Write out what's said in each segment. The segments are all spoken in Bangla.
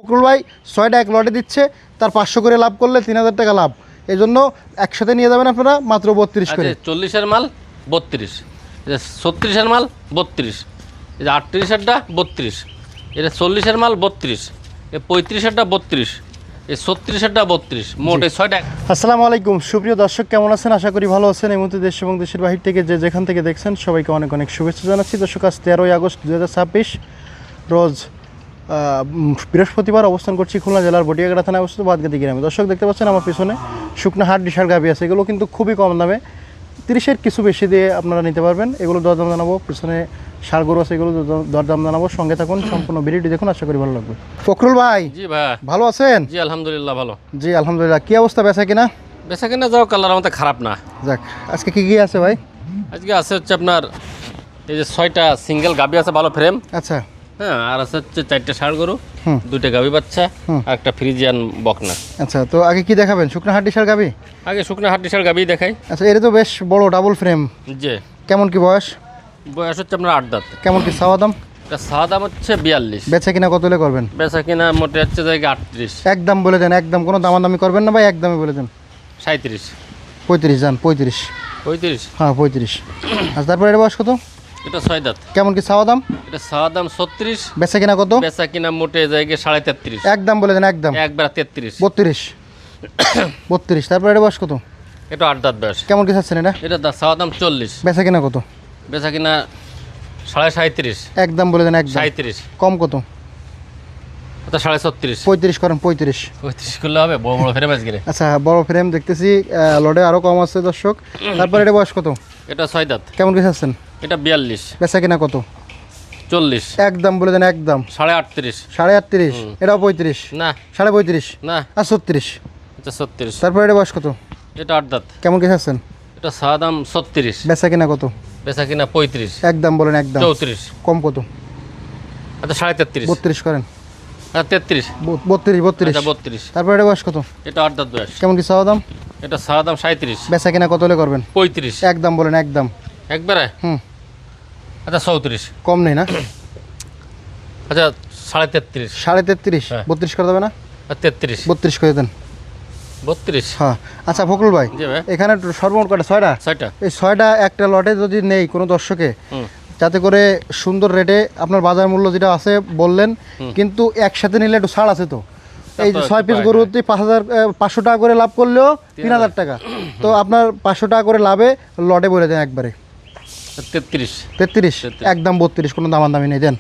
ফখরুল ভাই 6টা এক লটে দিচ্ছে, তার 500 করে লাভ করলে 3000 টাকা লাভ। এই জন্য একসাথে নিয়ে যাবেন আপনারা মাত্র 32 করে। 40-এর মাল 32, 36-এর মাল 32, 38-এরটা 32, এটা 40-এর মাল 32, 35-এরটা 32, 36-এরটা 32, মোট 6টা। আসসালামু আলাইকুম সুপ্রিয় দর্শক, কেমন আছেন? আশা করি ভালো আছেন। এই মুহূর্তে দেশ এবং দেশের বাহির থেকে যে যেখান থেকে দেখছেন সবাইকে অনেক অনেক শুভেচ্ছা জানাচ্ছি। দর্শক, আজ 13ই আগস্ট 2026 রোজ বৃহস্পতিবার। অবস্থান করছি খুলনা জেলার বটিয়াগাড়া থানায় অবস্থিত বাদগাতি গ্রামে। দর্শক, দেখতে পাচ্ছেন আমার পিছনে শুকনা হাট ডিশার গাভি আছে। এগুলো কিন্তু খুবই কম দামে, 30-এর কিছু বেশি দিয়ে আপনারা নিতে পারবেন। এগুলো দরদাম জানাবো। পিছনে ষাড় গরু আছে, এগুলো দরদাম জানাবো। সঙ্গে থাকুন, সম্পূর্ণ ভিডিওটি দেখুন, আশা করি ভালো লাগবে। ফখরুল ভাই, জি ভাই, ভালো আছেন? জি আলহামদুলিল্লাহ ভালো। জি আলহামদুলিল্লাহ। কি অবস্থা বেচা কিনা? বেচা কিনা যাও কালার আমাদের খারাপ না। যাক, আজকে কি কি আছে ভাই? আজকে আছে হচ্ছে আপনার এই যে 6টা সিঙ্গেল গাভি আছে ভালো ফ্রেম, আচ্ছা। হ্যাঁ, আর আছে হচ্ছে 4টে ষাড় গরু, 2টে গাভি বাচ্চা, আর একটা ফ্রিজিয়ান বকনা। আচ্ছা, তো আগে কি দেখাবেন? শুকনা হাট ডিশার গাভি? আগে শুকনো হাড্ডি ষাড় গাভি দেখাই। আচ্ছা, এটা তো বেশ বড় ডাবল ফ্রেম। যে কেমন কি বয়স? বয়স হচ্ছে আপনার 8 দাঁত। কেমন কি চাওয়া দাম? এটা সাদা দাম হচ্ছে 42, বেচা কিনা কত হলে করবেন? বেচা কিনা মোটে হচ্ছে জায়গা 38, একদম বলে দেন, একদম কোনো দামাদামি করবেন না ভাই, একদমই বলে দেন। 37, 35 যান, 35। 35। হ্যাঁ 35। আচ্ছা, তারপরে এটা বয়স কত? এটা 6 দাঁত। কেমন কি চাওয়া দাম? এটা সাদা দাম 36, বেচা কিনা কত? বেচা কিনা মোটে জায়গা 33.5, একদম বলে দেন, একদম। একবার 33। 32। 32। তারপরে এটা বয়স কত? এটা 8 দাঁত বয়স। কেমন কি চাচ্ছেন এটা? এটা সাদা দাম 40, বেচা কিনা কত? বেচা কিনা 37.5, একদম বলে দেন, একদম। 37। কম কত? এটা 36.5। 35 করেন, 35। 35 করলে হবে, বড় বড় ফেরে গেলে। আচ্ছা, বড় ফ্রেম দেখতেছি, লডে আরও কম আছে দর্শক। তারপরে এটা বয়স কত? এটা 6 দাঁত। কেমন কি চাচ্ছেন? এটা 42, বেচা কিনা কত? 40, একদম বলে দেন, একদম। 38.5। 38.5। এটাও 35। না 35.5 না, আর 36। এটা 36। তারপরে এটা বয়স কত? এটা 8 দাঁত। কেমন কি চাচ্ছেন? এটা সাদা দাম 36, বেচা কিনা কত? বেচা কিনা 35, একদম বলেন, একদম। 34। কম কত? এটা 33.5। 32 করেন। আর 33। 32। এটা 32। তারপরে এটা বয়স কত? এটা 8 দাঁত বয়স। কেমন কি চাওয়া দাম? এটা সাদা দাম 37, বেচা কিনা কত হলে করবেন? 35। একদম বলেন, একদম। একবারে হুম। আচ্ছা 34। কম নেই না? আচ্ছা 33.5। 33.5। হ্যাঁ। 32 করে দেবে না? আর 33। 32 করে দেন। 32। হ্যাঁ। আচ্ছা ফখরুল ভাই, জি ভাই। এখানে সর্বমোট কটা? 6টা। 6টা। এই 6টা একটা লটে যদি নেই কোনো দর্শকে, যাতে করে সুন্দর রেটে আপনার বাজার মূল্য যেটা আছে বললেন, কিন্তু একসাথে নিলে একটু ছাড় আছে তো। এই যে 6 পিস গরুতে 500 টাকা করে লাভ করলেও 3000 টাকা, তো আপনার 500 টাকা করে লাভে লটে বলে দেন একবারে। 33। 33। একদম 32, কোনো দামাদামি নেই, দেন।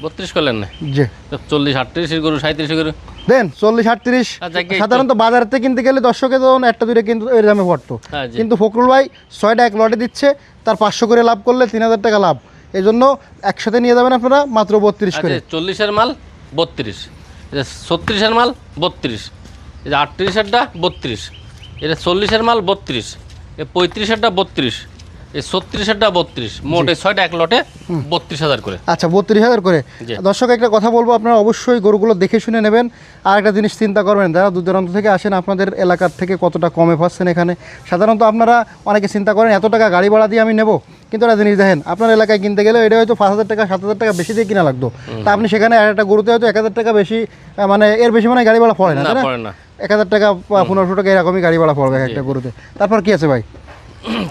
32 করলেন না? জি 40, 38 গরু, 37 গরু দেন। 40, 38। আচ্ছা, সাধারণত বাজারতে কিনতে গেলে দর্শকে তখন একটা দুইটা কিন্তু এর দামে পড়তো, হ্যাঁ, জি। কিন্তু ফখরুল ভাই 6টা এক লটে দিচ্ছে, তার 500 করে লাভ করলে 3000 টাকা লাভ। এই জন্য একসাথে নিয়ে যাবেন আপনারা মাত্র 32 করে। 40-এর মাল 32, 36-এর মাল 32, 38-এরটা 32, এটা 40-এর মাল 32, 35-এরটা 32, 36-এরটা 32, মোট 6টা এক লটে 32,000 করে। আচ্ছা, 32,000 করে। জি। দর্শক, একটা কথা বলবো, আপনারা অবশ্যই গরুগুলো দেখে শুনে নেবেন। আর একটা জিনিস চিন্তা করবেন, যারা দূর দূরান্ত থেকে আসেন, আপনাদের এলাকার থেকে কতটা কমে পাচ্ছেন এখানে। সাধারণত আপনারা অনেকে চিন্তা করেন এত টাকা গাড়ি ভাড়া দিয়ে আমি নেব, কিন্তু একটা জিনিস দেখেন, আপনার এলাকায় কিনতে গেলে এটা হয়তো 5,000 টাকা 7,000 টাকা বেশি দিয়ে কিনা লাগতো, তা আপনি সেখানে একটা গরুতে হয়তো 1,000 টাকা বেশি, মানে এর বেশি মানে গাড়ি ভাড়া পড়ে না, তাই না? পড়ে না। 1,000 টাকা বা 1500 টাকা এরকমই গাড়ি ভাড়া পড়বে একটা গরুতে। তারপর কি আছে ভাই?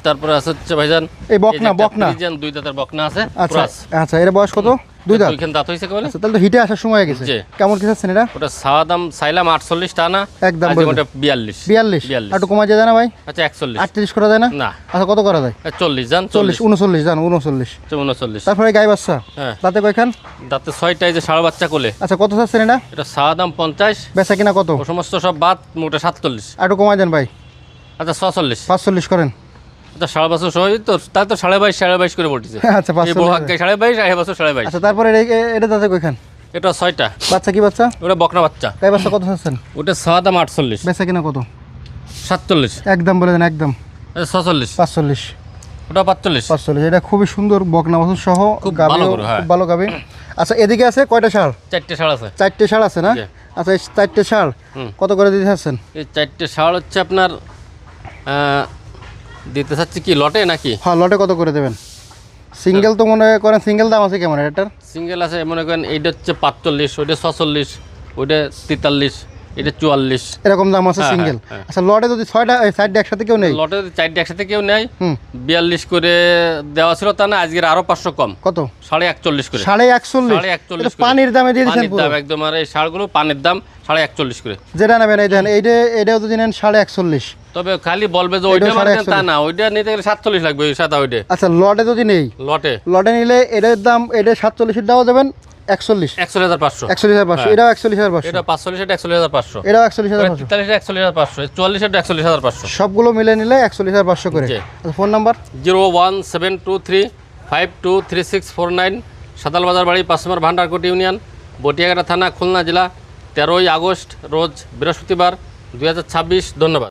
তারপরে আছে হচ্ছে ভাইজান এই বকনা। ফ্রিজিয়ান 2 দাঁতের বকনা আছে। আচ্ছা আচ্ছা, এর বয়স কত? 2 দাঁত। দুইখান দাঁত হইছে কবে? আচ্ছা, তাহলে তো হিটে আসার সময় গেছে। জি। কেমন কি চাচ্ছেন এটা? ওটা সাদা দাম চাইলাম 48 টাকা, একদম আজকে ওটা 42। 42। আর একটু কমা যায় না ভাই? আচ্ছা 41। 38 করা যায় না? না। আচ্ছা, কত করা যায়? 40 জান, 40, 39 জান, 39। 39। তারপরে গাই বাচ্চা, হ্যাঁ। তাতে কয়খান? দাঁতে 6টাই যে ষাড় বাচ্চা কোলে। আচ্ছা, কত চাচ্ছেন এটা? এটা সাদা দাম 50, বেচা কিনা কত? ও সমস্ত সব বাদ মোটে 47। আর একটু কমাই দেন ভাই। আচ্ছা 46। 45 করেন। আচ্ছা 22.5 সহ তো, তাই তো 22.5 করে পড়তেছে। আচ্ছা, 45। 22.5, এই বছর 22.5। আচ্ছা, তারপরে এটা তাতে কয়খান? এটা 6টা। বাচ্চা কি বাচ্চা? ওটা বকনা বাচ্চা। গাই বাচ্চা কত চাচ্ছেন? ওটা সাদা দাম 48, বেচা কিনা কত? 47। একদম বলে দেন, একদম। আচ্ছা 46। 45। ওটা 45। 45। এটা খুবই সুন্দর বকনা বাছুর সহ খুব গাভী, ভালো গরু, হ্যাঁ। খুব ভালো গাভী। আচ্ছা, এদিকে আছে কয়টা ষাঁড়? 4টে ষাঁড় আছে। 4টে ষাঁড় আছে না? জি। আচ্ছা, এই 4টে ষাঁড় কত করে দিতে চাচ্ছেন? এই 4টে ষাঁড় হচ্ছে আপনার দিতে চাচ্ছি কি লটে নাকি? হ্যাঁ, লটে কত করে দেবেন? সিঙ্গেল তো মনে করেন, সিঙ্গেল দাম আছে কেমন এটার? সিঙ্গেল আছে মনে করেন, এইটা হচ্ছে 45, ওইটা 46, ওইটা 43, এটা 44। এরকম দাম আছে হ্যাঁ, সিঙ্গেল। হ্যাঁ। আচ্ছা লটে যদি 6টা 4টা একসাথে কেউ নেই, লটে যদি 4টা একসাথে কেউ নেয় হুম 42 করে দেওয়া ছিল, তা না আজকের আরো 500 কম, কত? 41.5 করে। 41.5। 41 এটা পানির দামে দিয়ে দিয়েছেন পানির পুরো। দাম একদম, আর এই ষাঁড়গুলো পানির দাম 41.5 করে। যেটা নেবেন এই দেখেন এটাও যদি নেন 41.5। তবে খালি বলবে যে ওইটা এটাও মানে 41.5 তা না, ওইটা নিতে গেলে 47 লাগবে ওই সাদা ওইটা আচ্ছা লটে যদি নেই, লটে লটে নিলে এটার দাম এটা 47 টাও দেবেন 41, 41,500। 41,500। হ্যাঁ। এটাও 41,500। এটা 45, এটা 41,500। এটাও 41,500। 43, 41,500। 44, এটা 41,500। সবগুলো মিলে নিলে 41,500 করে। জি। আচ্ছা ফোন নাম্বার? 01723523649, সাতাল বাজার বাড়ি, 5 নম্বর ভান্ডারকোট ইউনিয়ন, বটিয়াঘাটা থানা, খুলনা জেলা। 13ই আগস্ট রোজ বৃহস্পতিবার 2026। ধন্যবাদ।